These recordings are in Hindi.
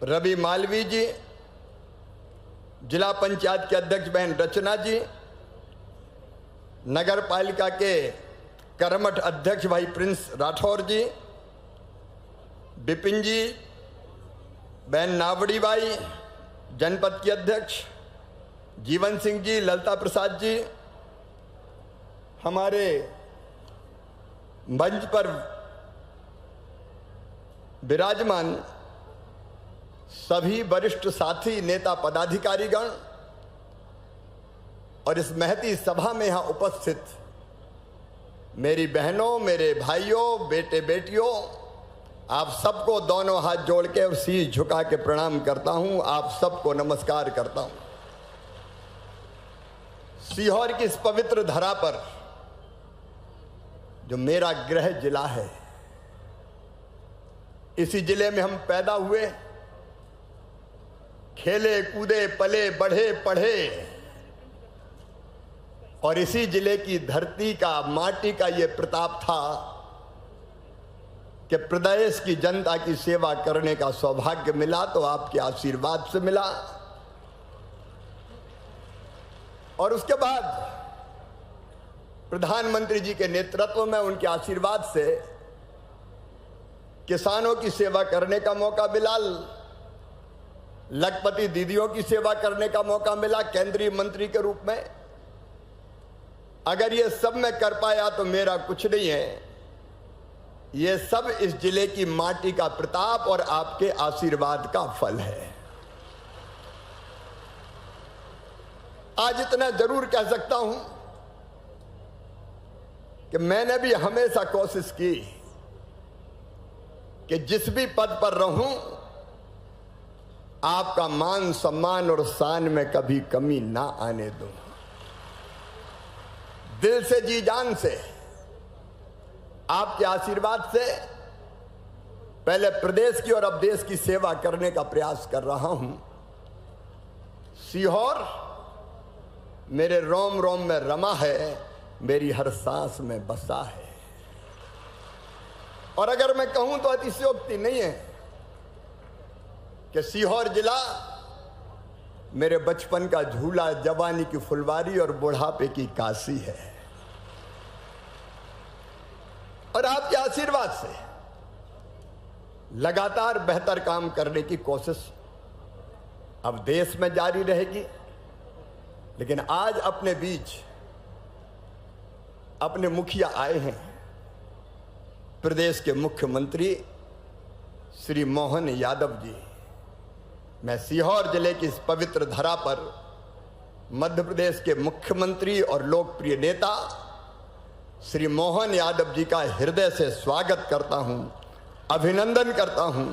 रवि मालवी जी, जिला पंचायत के अध्यक्ष बहन रचना जी, नगर पालिका के कर्मठ अध्यक्ष भाई प्रिंस राठौर जी, बिपिन जी, बहन नावड़ी बाई, जनपद के अध्यक्ष जीवन सिंह जी, ललता प्रसाद जी, हमारे मंच पर विराजमान सभी वरिष्ठ साथी, नेता, पदाधिकारीगण और इस महती सभा में यहां उपस्थित मेरी बहनों, मेरे भाइयों, बेटे बेटियों, आप सबको दोनों हाथ जोड़ के और शीश झुका के प्रणाम करता हूं। आप सबको नमस्कार करता हूं। सीहोर की इस पवित्र धरा पर जो मेरा गृह जिला है, इसी जिले में हम पैदा हुए, खेले कूदे, पले बढ़े पढ़े और इसी जिले की धरती का, माटी का ये प्रताप था कि प्रदेश की जनता की सेवा करने का सौभाग्य मिला तो आपके आशीर्वाद से मिला। और उसके बाद प्रधानमंत्री जी के नेतृत्व में, उनके आशीर्वाद से किसानों की सेवा करने का मौका मिला, लखपति दीदियों की सेवा करने का मौका मिला केंद्रीय मंत्री के रूप में। अगर ये सब मैं कर पाया तो मेरा कुछ नहीं है, ये सब इस जिले की माटी का प्रताप और आपके आशीर्वाद का फल है। आज इतना जरूर कह सकता हूं कि मैंने भी हमेशा कोशिश की कि जिस भी पद पर रहूं, आपका मान सम्मान और शान में कभी कमी ना आने दूं। दिल से, जी जान से, आपके आशीर्वाद से पहले प्रदेश की और अब देश की सेवा करने का प्रयास कर रहा हूं। सीहोर मेरे रोम रोम में रमा है, मेरी हर सांस में बसा है। और अगर मैं कहूं तो अतिशयोक्ति नहीं है कि सीहोर जिला मेरे बचपन का झूला, जवानी की फुलवारी और बुढ़ापे की काशी है। और आपके आशीर्वाद से लगातार बेहतर काम करने की कोशिश अब देश में जारी रहेगी। लेकिन आज अपने बीच अपने मुखिया आए हैं, प्रदेश के मुख्यमंत्री श्री मोहन यादव जी। मैं सीहोर जिले की इस पवित्र धरा पर मध्य प्रदेश के मुख्यमंत्री और लोकप्रिय नेता श्री मोहन यादव जी का हृदय से स्वागत करता हूं, अभिनंदन करता हूं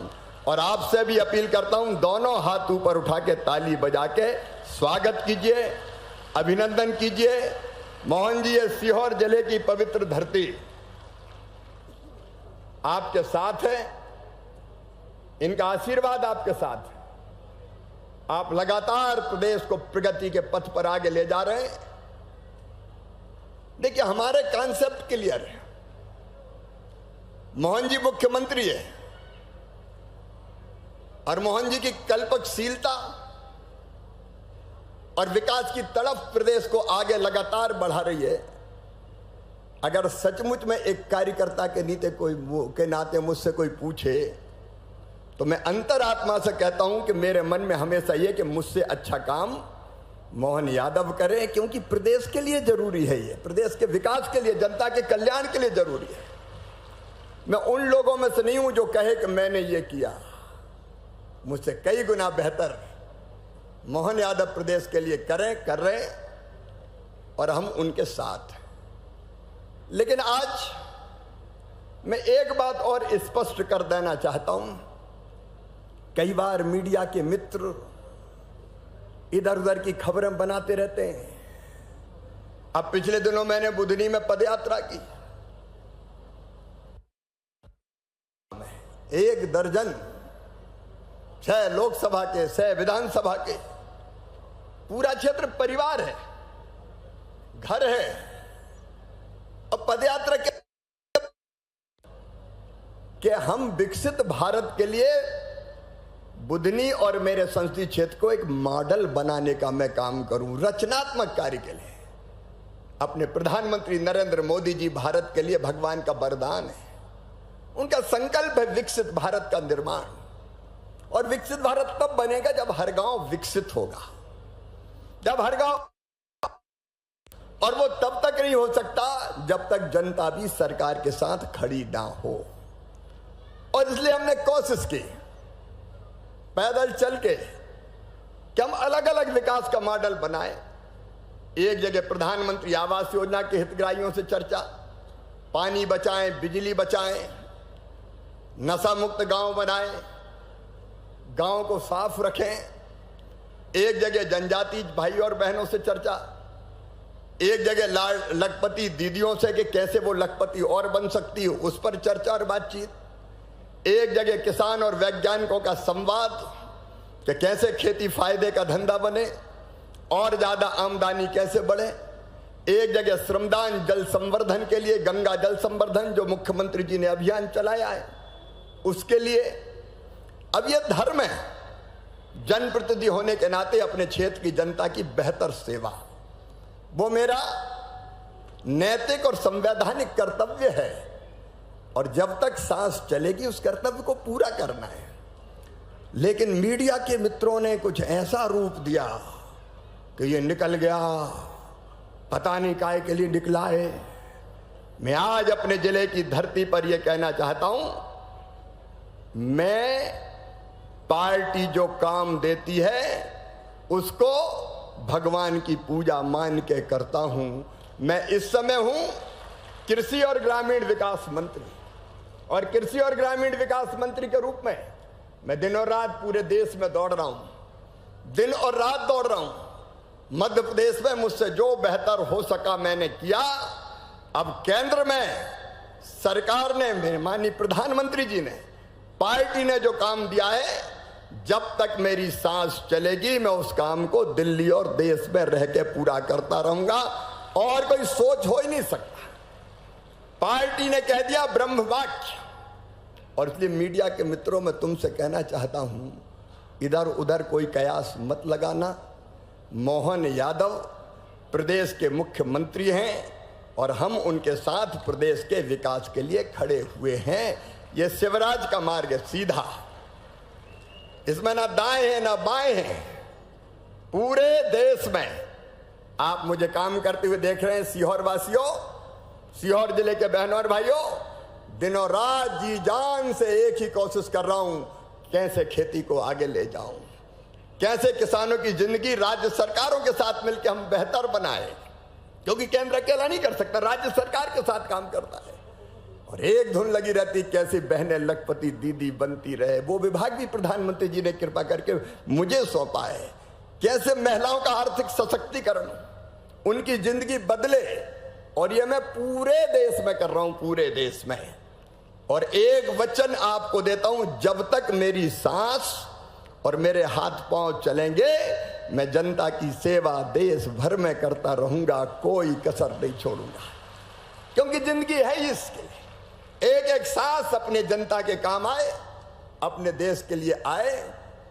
और आपसे भी अपील करता हूं, दोनों हाथ ऊपर उठा के ताली बजा के स्वागत कीजिए, अभिनंदन कीजिए। मोहन जी, ये सीहोर जिले की पवित्र धरती आपके साथ है, इनका आशीर्वाद आपके साथ है। आप लगातार प्रदेश को प्रगति के पथ पर आगे ले जा रहे हैं। देखिए, हमारे कॉन्सेप्ट क्लियर है। मोहन जी मुख्यमंत्री है और मोहन जी की कल्पकशीलता और विकास की तड़फ प्रदेश को आगे लगातार बढ़ा रही है। अगर सचमुच में एक कार्यकर्ता के नाते मुझसे कोई पूछे तो मैं अंतरात्मा से कहता हूं कि मेरे मन में हमेशा ये कि मुझसे अच्छा काम मोहन यादव करें, क्योंकि प्रदेश के लिए जरूरी है, ये प्रदेश के विकास के लिए, जनता के कल्याण के लिए जरूरी है। मैं उन लोगों में से नहीं हूं जो कहे कि मैंने ये किया। मुझसे कई गुना बेहतर मोहन यादव प्रदेश के लिए कर रहे और हम उनके साथ हैं। लेकिन आज मैं एक बात और स्पष्ट कर देना चाहता हूं। कई बार मीडिया के मित्र इधर उधर की खबरें बनाते रहते हैं। अब पिछले दिनों मैंने बुधनी में पदयात्रा की, 1 दर्जन 6 लोकसभा के, 6 विधानसभा के, पूरा क्षेत्र परिवार है, घर है। अब पदयात्रा के हम विकसित भारत के लिए बुधनी और मेरे संसदीय क्षेत्र को एक मॉडल बनाने का मैं काम करूं रचनात्मक कार्य के लिए। अपने प्रधानमंत्री नरेंद्र मोदी जी भारत के लिए भगवान का वरदान है। उनका संकल्प है विकसित भारत का निर्माण, और विकसित भारत तब बनेगा जब हर गांव विकसित होगा, जब हर गांव, और वो तब तक नहीं हो सकता जब तक जनता भी सरकार के साथ खड़ी ना हो। और इसलिए हमने कोशिश की पैदल चल के कि हम अलग अलग विकास का मॉडल बनाए। एक जगह प्रधानमंत्री आवास योजना के हितग्राहियों से चर्चा, पानी बचाएं, बिजली बचाएं, नशा मुक्त गांव बनाएं, गांव को साफ रखें। एक जगह जनजाति भाई और बहनों से चर्चा, एक जगह लखपति दीदियों से कि कैसे वो लखपति और बन सकती हो, उस पर चर्चा और बातचीत। एक जगह किसान और वैज्ञानिकों का संवाद कि कैसे खेती फायदे का धंधा बने और ज्यादा आमदनी कैसे बढ़े। एक जगह श्रमदान जल संवर्धन के लिए, गंगा जल संवर्धन जो मुख्यमंत्री जी ने अभियान चलाया है उसके लिए। अब यह धर्म है जनप्रतिनिधि होने के नाते अपने क्षेत्र की जनता की बेहतर सेवा, वो मेरा नैतिक और संवैधानिक कर्तव्य है। और जब तक सांस चलेगी उस कर्तव्य को पूरा करना है। लेकिन मीडिया के मित्रों ने कुछ ऐसा रूप दिया कि ये निकल गया, पता नहीं काहे के लिए निकला है। मैं आज अपने जिले की धरती पर यह कहना चाहता हूं, मैं पार्टी जो काम देती है उसको भगवान की पूजा मान के करता हूं। मैं इस समय हूं कृषि और ग्रामीण विकास मंत्री, और कृषि और ग्रामीण विकास मंत्री के रूप में मैं दिन और रात पूरे देश में दौड़ रहा हूं, दिन और रात दौड़ रहा हूं। मध्य प्रदेश में मुझसे जो बेहतर हो सका मैंने किया। अब केंद्र में सरकार ने, माननीय प्रधानमंत्री जी ने, पार्टी ने जो काम दिया है, जब तक मेरी सांस चलेगी मैं उस काम को दिल्ली और देश में रह के पूरा करता रहूंगा, और कोई सोच हो ही नहीं सकता। पार्टी ने कह दिया ब्रह्म वाक्य। और इसलिए मीडिया के मित्रों में तुमसे कहना चाहता हूं, इधर उधर कोई कयास मत लगाना। मोहन यादव प्रदेश के मुख्यमंत्री हैं और हम उनके साथ प्रदेश के विकास के लिए खड़े हुए हैं। ये शिवराज का मार्ग है सीधा, इसमें ना दाएं हैं ना बाएं हैं। पूरे देश में आप मुझे काम करते हुए देख रहे हैं। सीहोर वासियों, सीहोर जिले के बहनों और भाइयों, दिनों रात जी जान से एक ही कोशिश कर रहा हूं, कैसे खेती को आगे ले जाऊं, कैसे किसानों की जिंदगी राज्य सरकारों के साथ मिलकर हम बेहतर बनाए। क्योंकि केंद्र अकेला नहीं कर सकता, राज्य सरकार के साथ काम करता है। और एक धुन लगी रहती कैसे बहनें लखपति दीदी बनती रहे। वो विभाग भी प्रधानमंत्री जी ने कृपा करके मुझे सौंपा है। कैसे महिलाओं का आर्थिक सशक्तिकरण, उनकी जिंदगी बदले। और ये मैं पूरे देश में कर रहा हूं, पूरे देश में। और एक वचन आपको देता हूं, जब तक मेरी सांस और मेरे हाथ पांव चलेंगे मैं जनता की सेवा देश भर में करता रहूंगा, कोई कसर नहीं छोड़ूंगा। क्योंकि जिंदगी है इसके लिए, एक एक सांस अपने जनता के काम आए, अपने देश के लिए आए।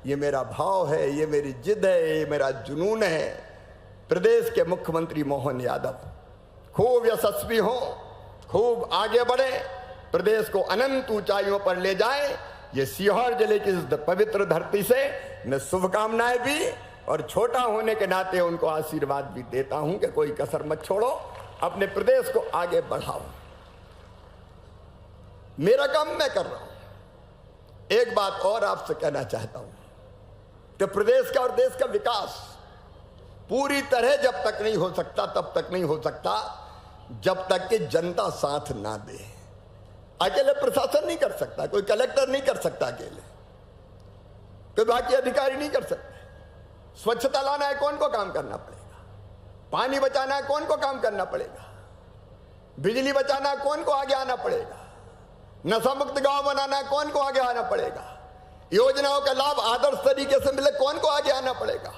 ये मेरा भाव है, ये मेरी जिद है, ये मेरा जुनून है। प्रदेश के मुख्यमंत्री मोहन यादव खूब यशस्वी हो, खूब आगे बढ़े, प्रदेश को अनंत ऊंचाइयों पर ले जाए। ये सीहोर जिले की इस पवित्र धरती से मैं शुभकामनाएं भी और छोटा होने के नाते उनको आशीर्वाद भी देता हूं कि कोई कसर मत छोड़ो, अपने प्रदेश को आगे बढ़ाओ। मेरा काम मैं कर रहा हूं। एक बात और आपसे कहना चाहता हूं कि प्रदेश का और देश का विकास पूरी तरह जब तक नहीं हो सकता, तब तक नहीं हो सकता जब तक कि जनता साथ ना दे। अकेले प्रशासन नहीं कर सकता, कोई कलेक्टर नहीं कर सकता, अकेले कोई बाकी अधिकारी नहीं कर सकते। स्वच्छता लाना है, कौन को काम करना पड़ेगा। पानी बचाना है, कौन को काम करना पड़ेगा। बिजली बचाना है, कौन को आगे आना पड़ेगा। नशा मुक्त गांव बनाना है, कौन को आगे आना पड़ेगा। योजनाओं का लाभ आदर्श तरीके से मिले, कौन को आगे आना पड़ेगा।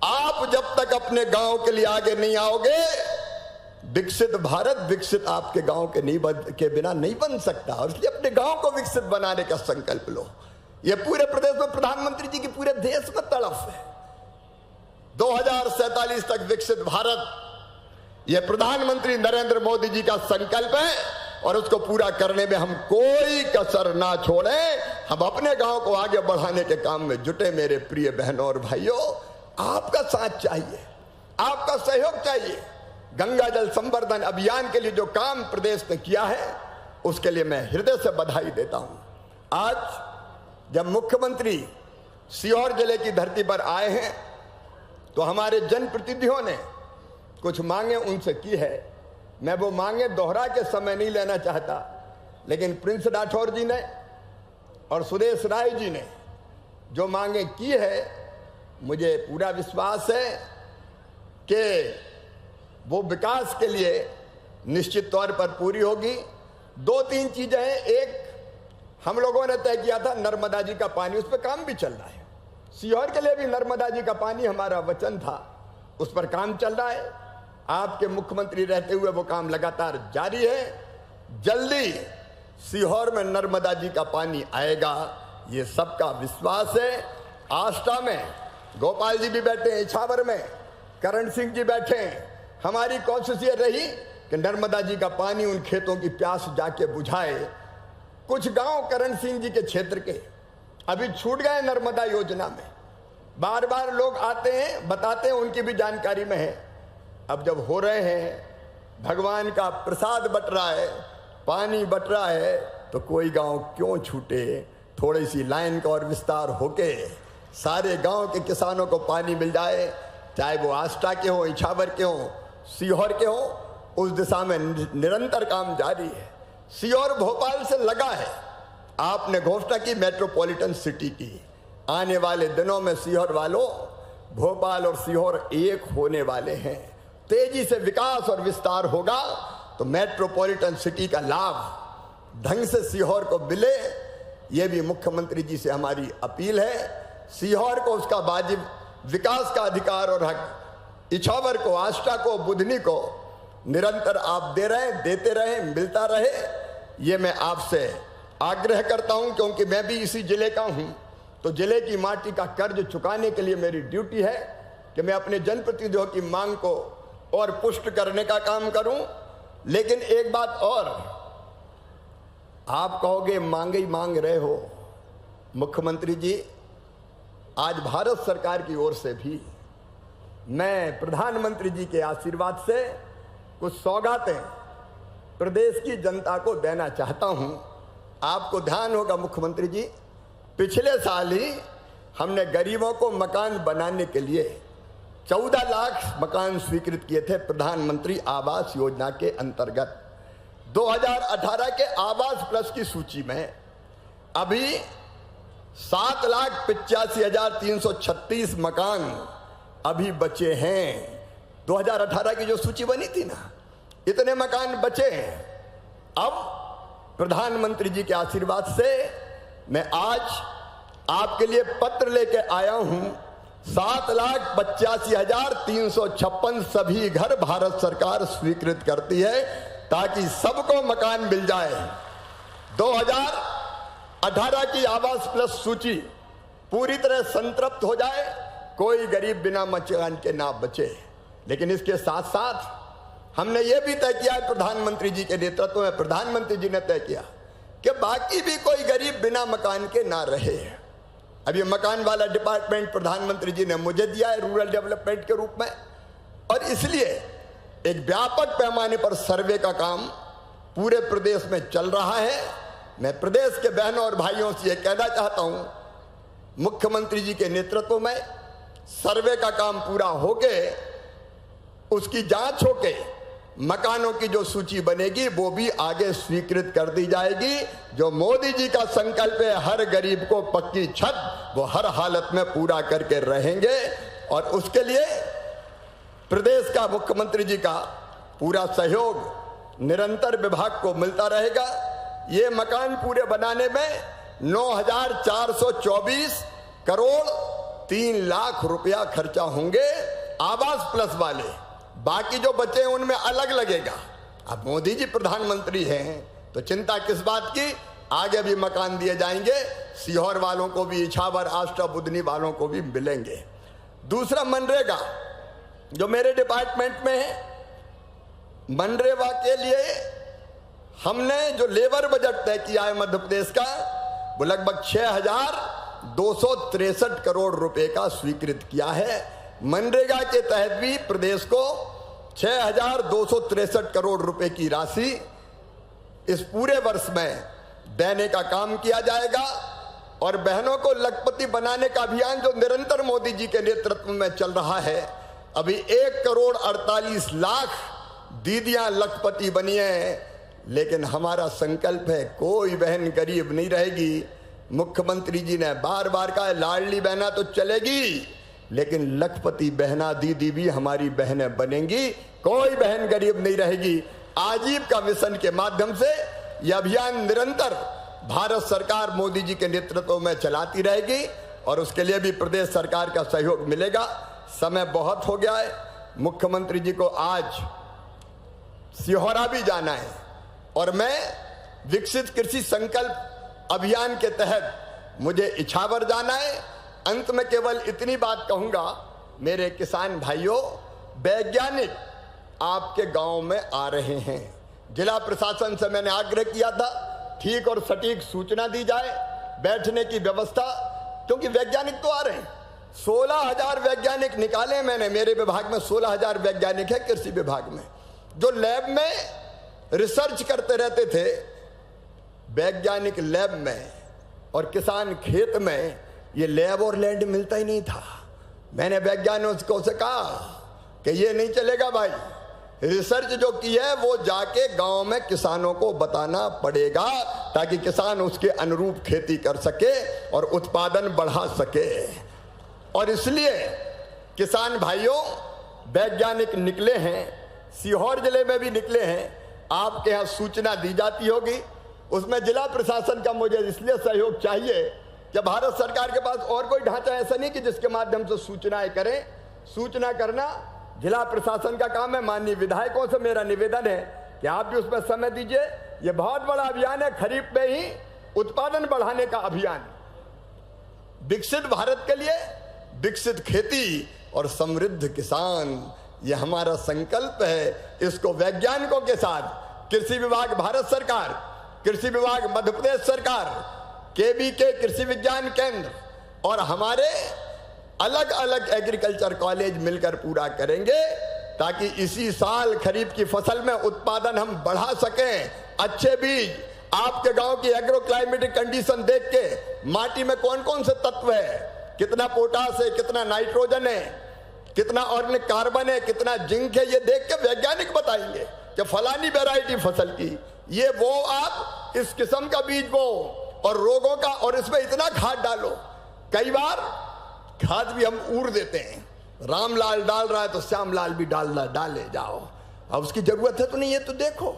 आप जब तक अपने गांव के लिए आगे नहीं आओगे, विकसित भारत विकसित आपके गांव के बिना नहीं बन सकता। और इसलिए अपने गांव को विकसित बनाने का संकल्प लो। ये पूरे प्रदेश में प्रधानमंत्री जी की पूरे देश में तड़फ है। 2047 तक विकसित भारत, ये प्रधानमंत्री नरेंद्र मोदी जी का संकल्प है और उसको पूरा करने में हम कोई कसर ना छोड़ें। हम अपने गांव को आगे बढ़ाने के काम में जुटे। मेरे प्रिय बहनों और भाइयों, आपका साथ चाहिए, आपका सहयोग चाहिए। गंगा जल संवर्धन अभियान के लिए जो काम प्रदेश ने किया है, उसके लिए मैं हृदय से बधाई देता हूं। आज जब मुख्यमंत्री सीहोर जिले की धरती पर आए हैं, तो हमारे जनप्रतिनिधियों ने कुछ मांगे उनसे की है। मैं वो मांगे दोहरा के समय नहीं लेना चाहता, लेकिन प्रिंस राठौर जी ने और सुरेश राय जी ने जो मांगे की है, मुझे पूरा विश्वास है कि वो विकास के लिए निश्चित तौर पर पूरी होगी। 2-3 चीजें हैं। एक, हम लोगों ने तय किया था नर्मदा जी का पानी, उस पर काम भी चल रहा है। सीहोर के लिए भी नर्मदा जी का पानी हमारा वचन था, उस पर काम चल रहा है। आपके मुख्यमंत्री रहते हुए वो काम लगातार जारी है। जल्दी सीहोर में नर्मदा जी का पानी आएगा, ये सबका विश्वास है। आष्टा में गोपाल जी भी बैठे हैं, इछावर में करण सिंह जी बैठे हैं। हमारी कोशिश ये रही कि नर्मदा जी का पानी उन खेतों की प्यास जाके बुझाए। कुछ गांव करण सिंह जी के क्षेत्र के अभी छूट गए नर्मदा योजना में। बार बार लोग आते हैं, बताते हैं, उनकी भी जानकारी में है। अब जब हो रहे हैं, भगवान का प्रसाद बट रहा है, पानी बट रहा है, तो कोई गांव क्यों छूटे। थोड़ी सी लाइन का और विस्तार होके सारे गांव के किसानों को पानी मिल जाए, चाहे वो आष्टा के हो, इछावर के हो, सीहोर के हो, उस दिशा में निरंतर काम जारी है। सीहोर भोपाल से लगा है। आपने घोषणा की मेट्रोपॉलिटन सिटी की। आने वाले दिनों में सीहोर वालों, भोपाल और सीहोर एक होने वाले हैं। तेजी से विकास और विस्तार होगा तो मेट्रोपॉलिटन सिटी का लाभ ढंग से सीहोर को मिले। ये भी मुख्यमंत्री जी से हमारी अपील है। सीहोर को उसका वाजिब विकास का अधिकार और हक, इछावर को, आष्टा को, बुधनी को निरंतर आप दे रहे, देते रहे, मिलता रहे। ये मैं आपसे आग्रह करता हूं, क्योंकि मैं भी इसी जिले का हूं। तो जिले की माटी का कर्ज चुकाने के लिए मेरी ड्यूटी है कि मैं अपने जनप्रतिनिधियों की मांग को और पुष्ट करने का काम करूं। लेकिन एक बात और, आप कहोगे मांगे ही मांग रहे हो। मुख्यमंत्री जी, आज भारत सरकार की ओर से भी मैं प्रधानमंत्री जी के आशीर्वाद से कुछ सौगातें प्रदेश की जनता को देना चाहता हूं। आपको ध्यान होगा मुख्यमंत्री जी, पिछले साल ही हमने गरीबों को मकान बनाने के लिए 14 लाख मकान स्वीकृत किए थे प्रधानमंत्री आवास योजना के अंतर्गत। 2018 के आवास प्लस की सूची में अभी 7,85,336 मकान अभी बचे हैं। 2018 की जो सूची बनी थी ना, इतने मकान बचे हैं। अब प्रधानमंत्री जी के आशीर्वाद से मैं आज आपके लिए पत्र लेके आया हूं। 7,85,356 सभी घर भारत सरकार स्वीकृत करती है ताकि सबको मकान मिल जाए। 2018 की आवास प्लस सूची पूरी तरह संतृप्त हो जाए, कोई गरीब बिना मकान के ना बचे। लेकिन इसके साथ साथ हमने ये भी तय किया, प्रधानमंत्री जी के नेतृत्व में प्रधानमंत्री जी ने तय किया कि बाकी भी कोई गरीब बिना मकान के ना रहे। अब ये मकान वाला डिपार्टमेंट प्रधानमंत्री जी ने मुझे दिया है रूरल डेवलपमेंट के रूप में, और इसलिए एक व्यापक पैमाने पर सर्वे का काम पूरे प्रदेश में चल रहा है। मैं प्रदेश के बहनों और भाइयों से ये कहना चाहता हूं, मुख्यमंत्री जी के नेतृत्व में सर्वे का काम पूरा होके उसकी जांच होके मकानों की जो सूची बनेगी वो भी आगे स्वीकृत कर दी जाएगी। जो मोदी जी का संकल्प है हर गरीब को पक्की छत, वो हर हालत में पूरा करके रहेंगे। और उसके लिए प्रदेश का मुख्यमंत्री जी का पूरा सहयोग निरंतर विभाग को मिलता रहेगा। ये मकान पूरे बनाने में 9,424 करोड़ 3 लाख रुपया खर्चा होंगे आवास प्लस वाले। बाकी जो बचे हैं उनमें अलग लगेगा। अब मोदी जी प्रधानमंत्री हैं तो चिंता किस बात की, आगे भी मकान दिए जाएंगे। सीहोर वालों को भी, इछावर, आष्टा, बुधनी वालों को भी मिलेंगे। दूसरा, मनरेगा जो मेरे डिपार्टमेंट में है, मनरेगा के लिए हमने जो लेबर बजट तय किया है मध्य प्रदेश का, वो लगभग 6,263 करोड़ रुपए का स्वीकृत किया है। मनरेगा के तहत भी प्रदेश को 6,263 करोड़ रुपए की राशि इस पूरे वर्ष में देने का काम किया जाएगा। और बहनों को लखपति बनाने का अभियान जो निरंतर मोदी जी के नेतृत्व में चल रहा है, अभी 1,48,00,000 दीदियां लखपति बनी हैं। लेकिन हमारा संकल्प है कोई बहन गरीब नहीं रहेगी। मुख्यमंत्री जी ने बार बार कहा लाडली बहना तो चलेगी, लेकिन लखपति बहना दीदी भी हमारी बहनें बनेंगी, कोई बहन गरीब नहीं रहेगी। आजीविका मिशन के माध्यम से यह अभियान निरंतर भारत सरकार मोदी जी के नेतृत्व में चलाती रहेगी और उसके लिए भी प्रदेश सरकार का सहयोग मिलेगा। समय बहुत हो गया है। मुख्यमंत्री जी को आज सिहोरा भी जाना है और मैं विकसित कृषि संकल्प अभियान के तहत मुझे इछावर जाना है। अंत में केवल इतनी बात कहूंगा, मेरे किसान भाइयों, वैज्ञानिक आपके गांव में आ रहे हैं। जिला प्रशासन से मैंने आग्रह किया था ठीक और सटीक सूचना दी जाए, बैठने की व्यवस्था, क्योंकि वैज्ञानिक तो आ रहे हैं। 16,000 वैज्ञानिक निकाले मैंने, मेरे विभाग में 16,000 वैज्ञानिक है कृषि विभाग में, जो लैब में रिसर्च करते रहते थे। वैज्ञानिक लैब में और किसान खेत में, ये लैब और लैंड मिलता ही नहीं था। मैंने वैज्ञानिकों से कहा कि ये नहीं चलेगा भाई, रिसर्च जो की है वो जाके गांव में किसानों को बताना पड़ेगा ताकि किसान उसके अनुरूप खेती कर सके और उत्पादन बढ़ा सके। और इसलिए किसान भाइयों, वैज्ञानिक निकले हैं, सीहोर जिले में भी निकले हैं। आपके यहाँ सूचना दी जाती होगी, उसमें जिला प्रशासन का मुझे इसलिए सहयोग चाहिए कि भारत सरकार के पास और कोई ढांचा ऐसा नहीं कि जिसके माध्यम से सूचनाएं करें। सूचना करना जिला प्रशासन का काम है। माननीय विधायकों से मेरा निवेदन है कि आप भी उसमें समय दीजिए। यह बहुत बड़ा अभियान है, खरीफ में ही उत्पादन बढ़ाने का अभियान। विकसित भारत के लिए विकसित खेती और समृद्ध किसान, यह हमारा संकल्प है। इसको वैज्ञानिकों के साथ कृषि विभाग भारत सरकार, कृषि विभाग मध्य प्रदेश सरकार, केवीके कृषि विज्ञान केंद्र और हमारे अलग अलग एग्रीकल्चर कॉलेज मिलकर पूरा करेंगे ताकि इसी साल खरीफ की फसल में उत्पादन हम बढ़ा सकें। अच्छे बीज, आपके गांव की एग्रो क्लाइमेटिक कंडीशन देख के माटी में कौन कौन से तत्व है, कितना पोटास है, कितना नाइट्रोजन है, कितना ऑर्गेनिक कार्बन है, कितना जिंक है, ये देख के वैज्ञानिक बताएंगे कि फलानी वैरायटी फसल की ये वो, आप इस किस्म का बीज बो और रोगों का, और इसमें इतना खाद डालो। कई बार खाद भी हम उड़ देते हैं, रामलाल डाल रहा है तो श्यामलाल भी डाले जाओ। अब उसकी जरूरत है तो नहीं है तो देखो,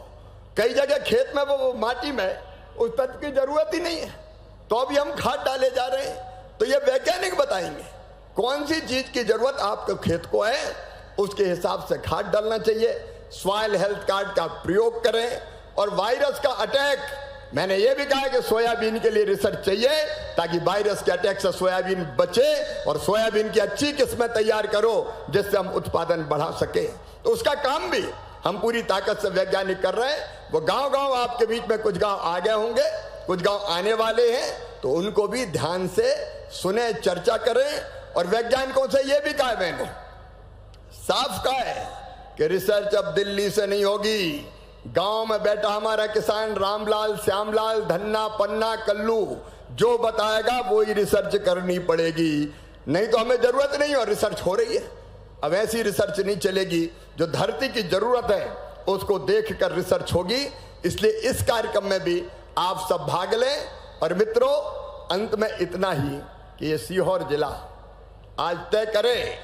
कई जगह खेत में वो माटी में उस तत्व की जरूरत ही नहीं है तो अभी हम खाद डाले जा रहे हैं। तो ये वैज्ञानिक बताएंगे कौन सी चीज की जरूरत आपके खेत को है, उसके हिसाब से खाद डालना चाहिए। सॉइल हेल्थ कार्ड का प्रयोग करें। और वायरस का अटैक, मैंने ये भी कहा कि सोयाबीन के लिए रिसर्च चाहिए ताकि वायरस के अटैक से सोयाबीन बचे और सोयाबीन की अच्छी किस्में तैयार करो जिससे हम उत्पादन बढ़ा सके। तो उसका काम भी हम पूरी ताकत से वैज्ञानिक कर रहे हैं। वो गांव-गांव आपके बीच में कुछ गांव आ गए होंगे, कुछ गांव आने वाले हैं, तो उनको भी ध्यान से सुने, चर्चा करें। और वैज्ञानिकों से ये भी कहा मैंने, साफ कहा है कि रिसर्च अब दिल्ली से नहीं होगी। गांव में बैठा हमारा किसान रामलाल, श्यामलाल, धन्ना, पन्ना, कल्लू जो बताएगा वो ही रिसर्च करनी पड़ेगी, नहीं तो हमें जरूरत नहीं। और रिसर्च हो रही है। अब ऐसी रिसर्च नहीं चलेगी, जो धरती की जरूरत है उसको देखकर रिसर्च होगी। इसलिए इस कार्यक्रम में भी आप सब भाग लें। और मित्रों, अंत में इतना ही कि ये सीहोर जिला आज तय करे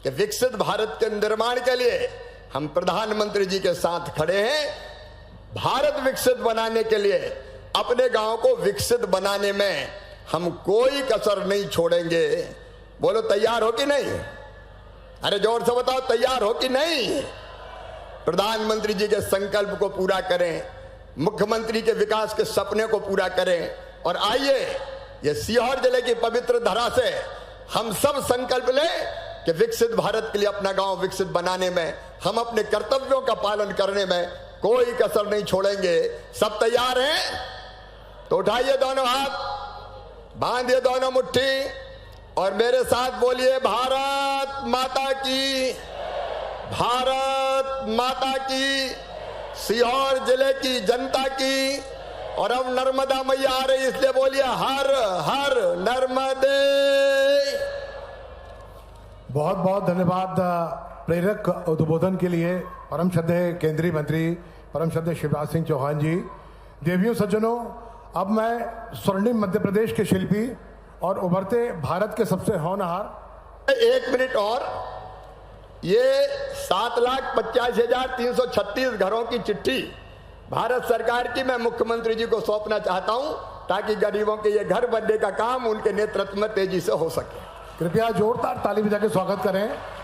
कि विकसित भारत के निर्माण के लिए हम प्रधानमंत्री जी के साथ खड़े हैं। भारत विकसित बनाने के लिए, अपने गांव को विकसित बनाने में हम कोई कसर नहीं छोड़ेंगे। बोलो तैयार हो कि नहीं? अरे जोर से बताओ, तैयार हो कि नहीं? प्रधानमंत्री जी के संकल्प को पूरा करें, मुख्यमंत्री के विकास के सपने को पूरा करें। और आइए ये सीहोर जिले की पवित्र धरा से हम सब संकल्प लें कि विकसित भारत के लिए अपना गांव विकसित बनाने में हम अपने कर्तव्यों का पालन करने में कोई कसर नहीं छोड़ेंगे। सब तैयार हैं तो उठाइए दोनों हाथ, बांधिए दोनों मुट्ठी और मेरे साथ बोलिए भारत माता की, भारत माता की, सीहोर जिले की जनता की। और अब नर्मदा मैया आ रही इसलिए बोलिए हर हर नर्मदे। बहुत बहुत धन्यवाद प्रेरक उद्बोधन के लिए परम श्रद्धेय केंद्रीय मंत्री परम श्रद्धेय शिवराज सिंह चौहान जी। देवियों सज्जनों, अब मैं स्वर्णिम मध्य प्रदेश के शिल्पी और उभरते भारत के सबसे होनहार 1 मिनट और, ये 7,85,336 घरों की चिट्ठी भारत सरकार की मैं मुख्यमंत्री जी को सौंपना चाहता हूं ताकि गरीबों के ये घर बनने का काम उनके नेतृत्व में तेजी से हो सके। कृपया जोरदार ताली बजा के स्वागत करें।